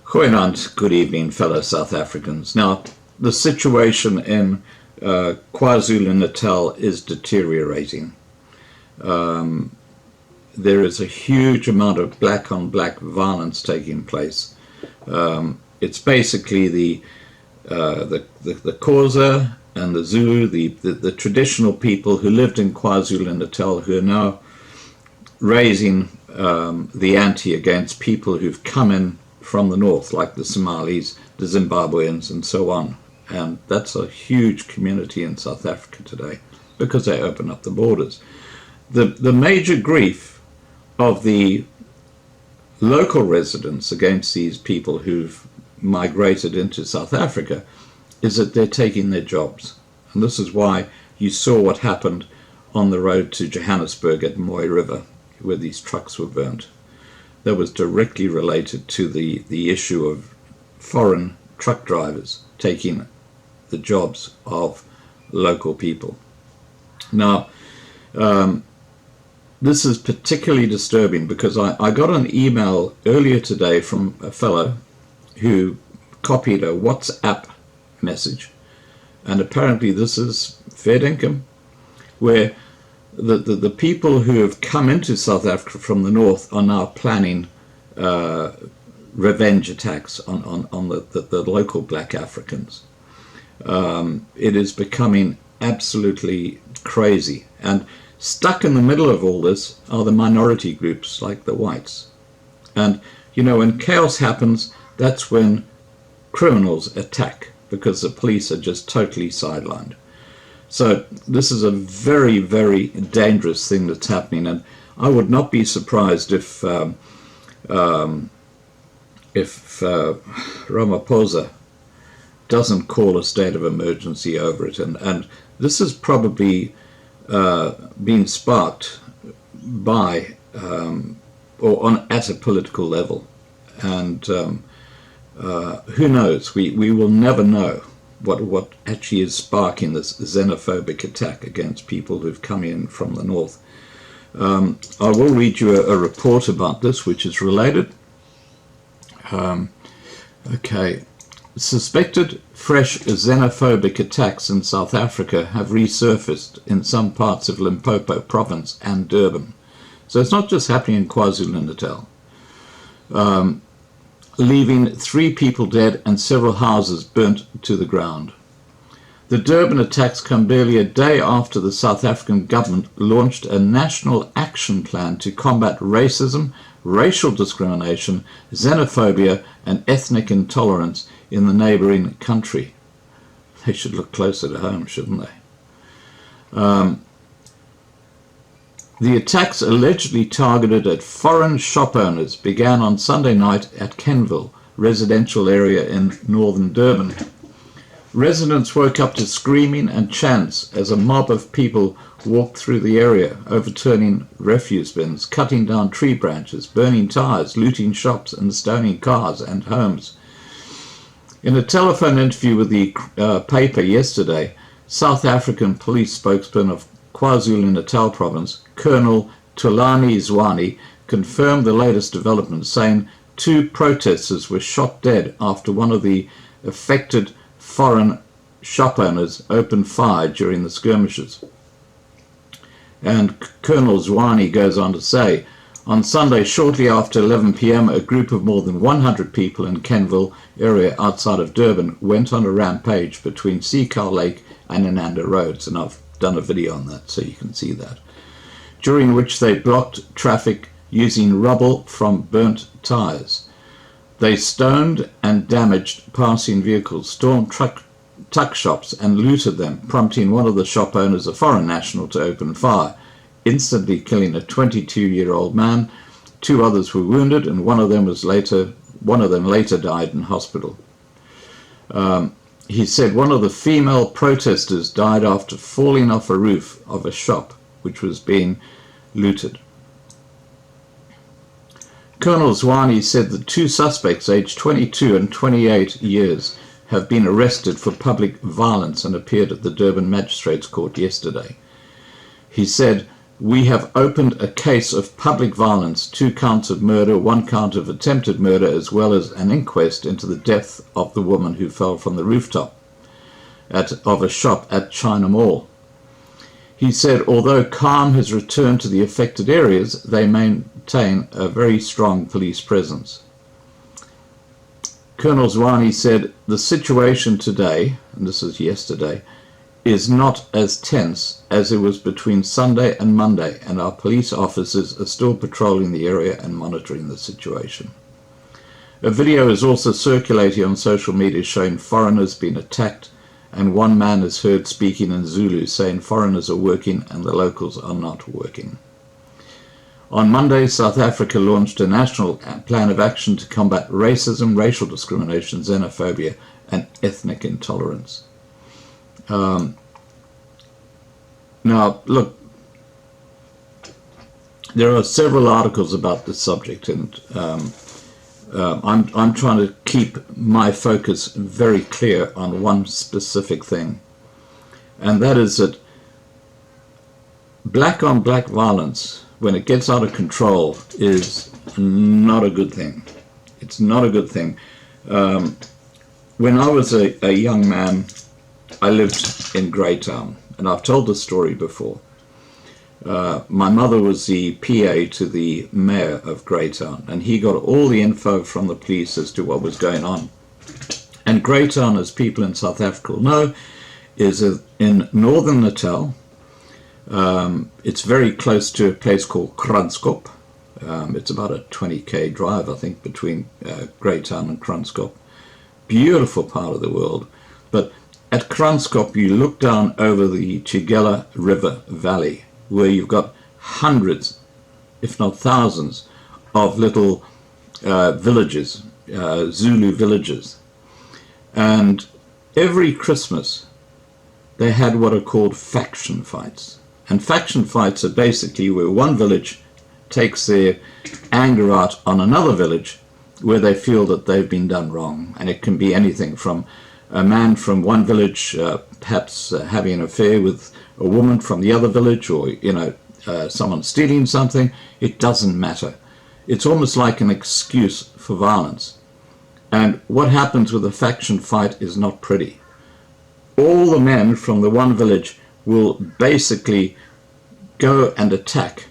Goeienaand, good evening, fellow South Africans. Now, the situation in KwaZulu-Natal is deteriorating. There is a huge amount of black-on-black violence taking place. It's basically the Xhosa and the Zulu, the traditional people who lived in KwaZulu-Natal, who are now raising the ante against people who've come in from the north, like the Somalis, the Zimbabweans, and so on. And that's a huge community in South Africa today because they open up the borders. The major grief of the local residents against these people who've migrated into South Africa is that they're taking their jobs. And this is why you saw what happened on the road to Johannesburg at Mooi River, where these trucks were burnt. That was directly related to the issue of foreign truck drivers taking the jobs of local people. Now, this is particularly disturbing because I got an email earlier today from a fellow who copied a WhatsApp message, and apparently this is fair dinkum, where the people who have come into South Africa from the north are now planning revenge attacks on the local black Africans. It is becoming absolutely crazy, and stuck in the middle of all this are the minority groups like the whites. And you know, when chaos happens, that's when criminals attack, because the police are just totally sidelined. So this is a very, very dangerous thing that's happening, and I would not be surprised if Ramaphosa doesn't call a state of emergency over it. And this has probably been sparked by or at a political level. And who knows? We will never know what actually is sparking this xenophobic attack against people who've come in from the north. I will read you a report about this, which is related. Okay. Suspected fresh xenophobic attacks in South Africa have resurfaced in some parts of Limpopo province and Durban. So it's not just happening in KwaZulu-Natal. Leaving 3 people dead and several houses burnt to the ground. The Durban attacks come barely a day after the South African government launched a national action plan to combat racism, racial discrimination, xenophobia, and ethnic intolerance in the neighbouring country. They should look closer to home, shouldn't they? The attacks, allegedly targeted at foreign shop owners, began on Sunday night at Kenville residential area in northern Durban. Residents woke up to screaming and chants as a mob of people walked through the area, overturning refuse bins, cutting down tree branches, burning tires, looting shops, and stoning cars and homes. In a telephone interview with the paper yesterday, South African police spokesman of KwaZulu-Natal province, Colonel Thulani Zwane, confirmed the latest developments, saying 2 protesters were shot dead after one of the affected foreign shop owners opened fire during the skirmishes. And Colonel Zwane goes on to say, on Sunday, shortly after 11 p.m, a group of more than 100 people in Kenville area outside of Durban went on a rampage between Seacow Lake and Ananda Roads, and I've done a video on that so you can see that, during which they blocked traffic using rubble from burnt tires. They stoned and damaged passing vehicles, stormed tuck shops and looted them, prompting one of the shop owners, a foreign national, to open fire, instantly killing a 22-year-old man. 2 others were wounded, and one of them later died in hospital. He said one of the female protesters died after falling off a roof of a shop which was being looted. Colonel Zwane said the 2 suspects, aged 22 and 28 years, have been arrested for public violence and appeared at the Durban Magistrates Court yesterday. He said We have opened a case of public violence, 2 counts of murder, 1 count of attempted murder, as well as an inquest into the death of the woman who fell from the rooftop of a shop at China Mall. He said, although calm has returned to the affected areas, they maintain a very strong police presence. Colonel Zwane said, the situation today, and this is yesterday, is not as tense as it was between Sunday and Monday, and our police officers are still patrolling the area and monitoring the situation. A video is also circulating on social media showing foreigners being attacked, and one man is heard speaking in Zulu saying foreigners are working and the locals are not working. On Monday, South Africa launched a national plan of action to combat racism, racial discrimination, xenophobia, and ethnic intolerance. Now, look, there are several articles about this subject, and I'm trying to keep my focus very clear on one specific thing, and that is that black on black violence, when it gets out of control, is not a good thing. It's not a good thing. When I was a young man, I lived in Greytown, and I've told this story before. My mother was the PA to the mayor of Greytown, and he got all the info from the police as to what was going on. And Greytown, as people in South Africa will know, is in northern Natal. It's very close to a place called Kranskop. It's about a 20k drive, I think, between Greytown and Kranskop. Beautiful part of the world. But at Kranskop, you look down over the Chigela River Valley, where you've got hundreds, if not thousands, of little villages, Zulu villages. And every Christmas, they had what are called faction fights. And faction fights are basically where one village takes their anger out on another village where they feel that they've been done wrong. And it can be anything from a man from one village perhaps having an affair with a woman from the other village, or someone stealing something. It doesn't matter. It's almost like an excuse for violence. And what happens with a faction fight is not pretty. All the men from the one village will basically go and attack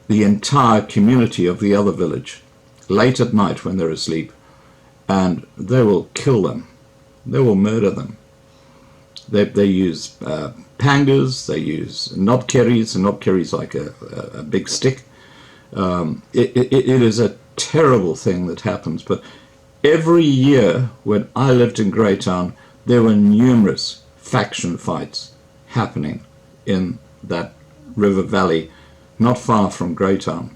the entire community of the other village late at night when they're asleep, and they will kill them. They will murder them. They use pangas, they use knobkerries, and knobkerries like a big stick. It is a terrible thing that happens, but every year when I lived in Greytown, there were numerous faction fights happening in that river valley not far from Greytown.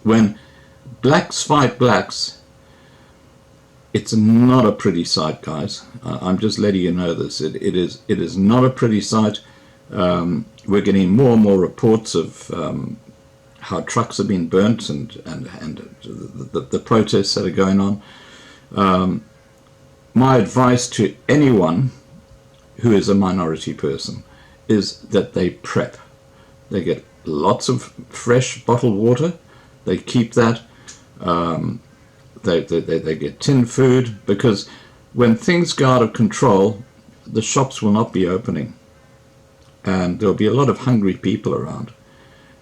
When blacks fight blacks, it's not a pretty sight, guys. I'm just letting you know this. It is not a pretty sight. We're getting more and more reports of how trucks have been burnt and the protests that are going on. My advice to anyone who is a minority person is that they prep. They get lots of fresh bottled water. They keep that. They get tin food, because when things go out of control, the shops will not be opening, and there'll be a lot of hungry people around.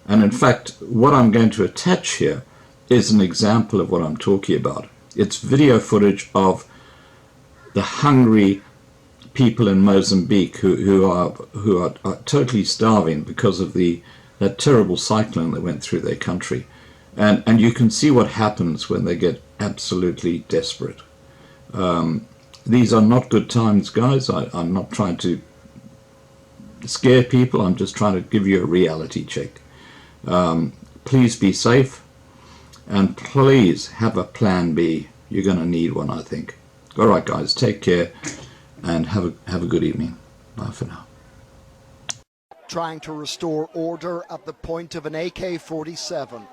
And in fact, what I'm going to attach here is an example of what I'm talking about. It's video footage of the hungry people in Mozambique who are totally starving because of that terrible cyclone that went through their country. And you can see what happens when they get absolutely desperate. These are not good times, guys. I'm not trying to scare people. I'm just trying to give you a reality check. Please be safe, and please have a plan B. You're going to need one, I think. All right, guys, take care and have a good evening. Bye for now. Trying to restore order at the point of an AK-47.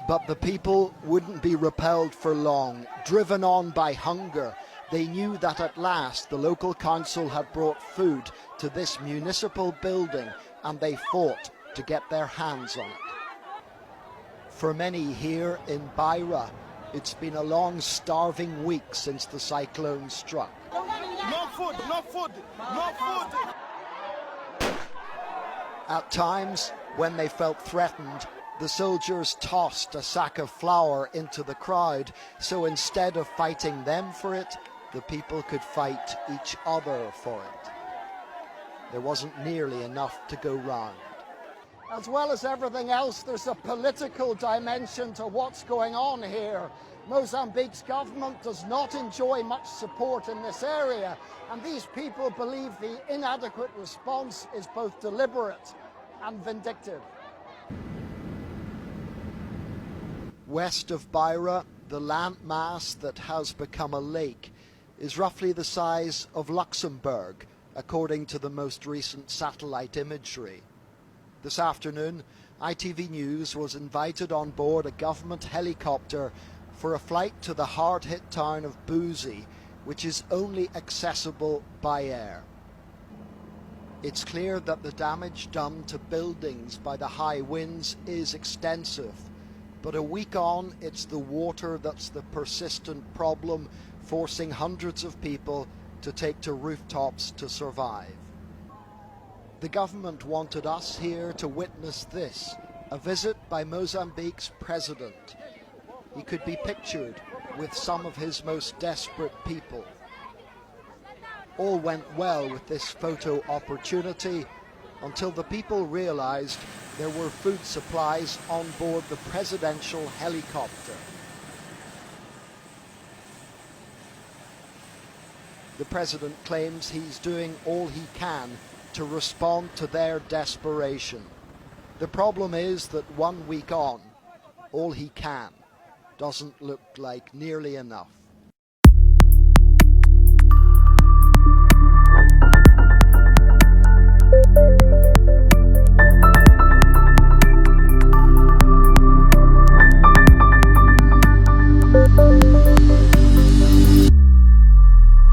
But the people wouldn't be repelled for long, driven on by hunger, They knew that at last the local council had brought food to this municipal building, and they fought to get their hands on it. For many here in Beira, it's been a long, starving week since the cyclone struck. No food, no food, no food. At times, when they felt threatened, the soldiers tossed a sack of flour into the crowd, so instead of fighting them for it, the people could fight each other for it. There wasn't nearly enough to go round. As well as everything else, there's a political dimension to what's going on here. Mozambique's government does not enjoy much support in this area, and these people believe the inadequate response is both deliberate and vindictive. West of Beira, the landmass that has become a lake is roughly the size of Luxembourg, according to the most recent satellite imagery. This afternoon, ITV News was invited on board a government helicopter for a flight to the hard-hit town of Buzi, which is only accessible by air. It's clear that the damage done to buildings by the high winds is extensive, but a week on, it's the water that's the persistent problem, forcing hundreds of people to take to rooftops to survive. The government wanted us here to witness this, a visit by Mozambique's president. He could be pictured with some of his most desperate people. All went well with this photo opportunity until the people realized there were food supplies on board the presidential helicopter. The president claims he's doing all he can to respond to their desperation. The problem is that 1 week on, all he can doesn't look like nearly enough.